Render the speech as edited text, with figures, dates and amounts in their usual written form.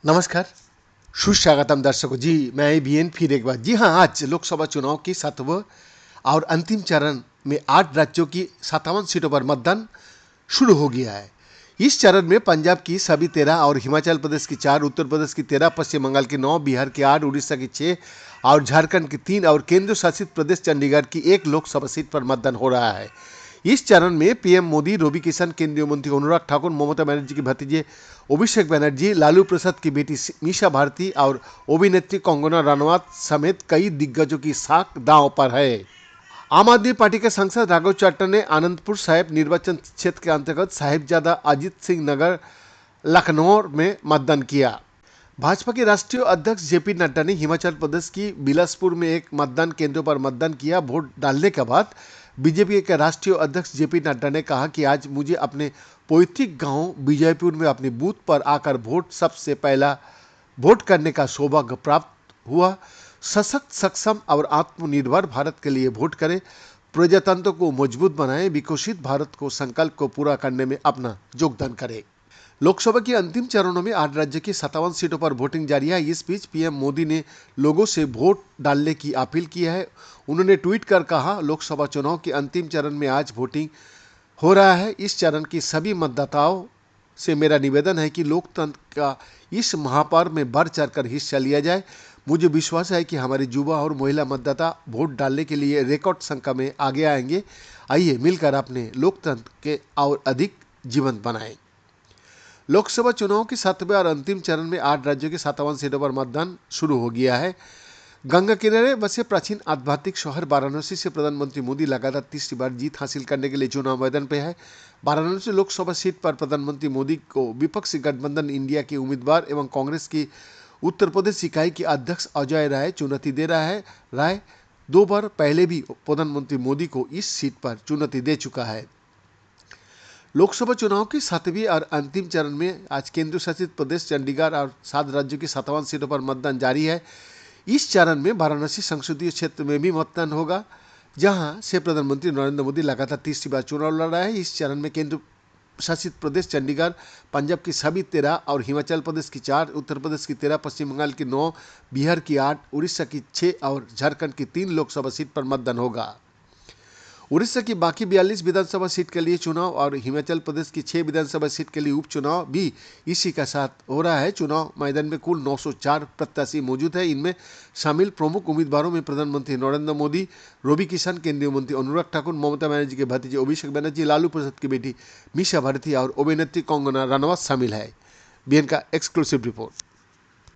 नमस्कार, सुस्वागतम दर्शकों जी। मैं बीएन फिर एक बार। जी हाँ, आज लोकसभा चुनाव की 7वां और अंतिम चरण में 8 राज्यों की 57 सीटों पर मतदान शुरू हो गया है। इस चरण में पंजाब की सभी 13 और हिमाचल प्रदेश की 4, उत्तर प्रदेश की 13, पश्चिम बंगाल की 9, बिहार की 8, उड़ीसा की 6 और झारखंड की 3 और केंद्र शासित प्रदेश चंडीगढ़ की 1 लोकसभा सीट पर मतदान हो रहा है। इस चरण में पीएम मोदी, रवि किशन, केंद्रीय मंत्री अनुराग ठाकुर, ममता बनर्जी के भतीजे अभिषेक बनर्जी, लालू प्रसाद की बेटी मीसा भारती और अभिनेत्री कंगना रनौत समेत कई दिग्गजों की साख दांव पर है। आम आदमी पार्टी के सांसद राघव चड्ढा ने आनंदपुर साहिब निर्वाचन क्षेत्र के अंतर्गत साहिबजादा अजीत सिंह नगर लखनऊ में मतदान किया। भाजपा के राष्ट्रीय अध्यक्ष जेपी नड्डा ने हिमाचल प्रदेश की बिलासपुर में एक मतदान केंद्र पर मतदान किया। वोट डालने के बाद बीजेपी के राष्ट्रीय अध्यक्ष जेपी नड्डा ने कहा कि आज मुझे अपने पैतृक गांव विजयपुर में अपने बूथ पर आकर सबसे पहला वोट करने का सौभाग्य प्राप्त हुआ। सशक्त, सक्षम और आत्मनिर्भर भारत के लिए वोट करें, प्रजातंत्र को मजबूत बनाएं, विकसित भारत को संकल्प को पूरा करने में अपना योगदान करें। लोकसभा के अंतिम चरणों में 8 राज्य की 57 सीटों पर वोटिंग जारी है। इस बीच पीएम मोदी ने लोगों से वोट डालने की अपील की है। उन्होंने ट्वीट कर कहा, लोकसभा चुनाव के अंतिम चरण में आज वोटिंग हो रहा है। इस चरण की सभी मतदाताओं से मेरा निवेदन है कि लोकतंत्र का इस महापर्व में बढ़ चढ़कर हिस्सा लिया जाए। मुझे विश्वास है कि हमारे युवा और महिला मतदाता वोट डालने के लिए रिकॉर्ड संख्या में आगे आएंगे। आइए मिलकर अपने लोकतंत्र के और अधिक जीवंत बनाएं। लोकसभा चुनाव के 7वें और अंतिम चरण में 8 राज्यों की 57 सीटों पर मतदान शुरू हो गया है। गंगा किनारे बसे प्राचीन आध्यात्मिक शहर वाराणसी से प्रधानमंत्री मोदी लगातार तीसरी बार जीत हासिल करने के लिए चुनाव मैदान पे है। वाराणसी लोकसभा सीट पर प्रधानमंत्री मोदी को विपक्षी गठबंधन इंडिया के उम्मीदवार एवं कांग्रेस की उत्तर प्रदेश इकाई के अध्यक्ष अजय राय चुनौती दे रहा है। राय 2 बार पहले भी प्रधानमंत्री मोदी को इस सीट पर चुनौती दे चुका है। लोकसभा चुनाव की 7वीं और अंतिम चरण में आज केंद्र शासित प्रदेश चंडीगढ़ और 7 राज्यों की 57 सीटों पर मतदान जारी है। इस चरण में वाराणसी संसदीय क्षेत्र में भी मतदान होगा, जहां से प्रधानमंत्री नरेंद्र मोदी लगातार तीसरी बार चुनाव लड़ रहा है। इस चरण में केंद्र शासित प्रदेश चंडीगढ़, पंजाब की सभी 13 और हिमाचल प्रदेश की 4, उत्तर प्रदेश की 13, पश्चिम बंगाल की 9, बिहार की 8, उड़ीसा की 6 और झारखंड की 3 लोकसभा सीट पर मतदान होगा। उड़ीसा की बाकी 42 विधानसभा सीट के लिए चुनाव और हिमाचल प्रदेश की 6 विधानसभा सीट के लिए उपचुनाव भी इसी का साथ हो रहा है। चुनाव मैदान में कुल 904 प्रत्याशी मौजूद है। इनमें शामिल प्रमुख उम्मीदवारों में प्रधानमंत्री नरेंद्र मोदी, रवि किशन, केंद्रीय मंत्री अनुराग ठाकुर, ममता बनर्जी के भतीजे अभिषेक बनर्जी, लालू प्रसाद की बेटी मीसा भारती और अभिनेत्री कंगना रनौत शामिल है। बीएन का एक्सक्लूसिव रिपोर्ट।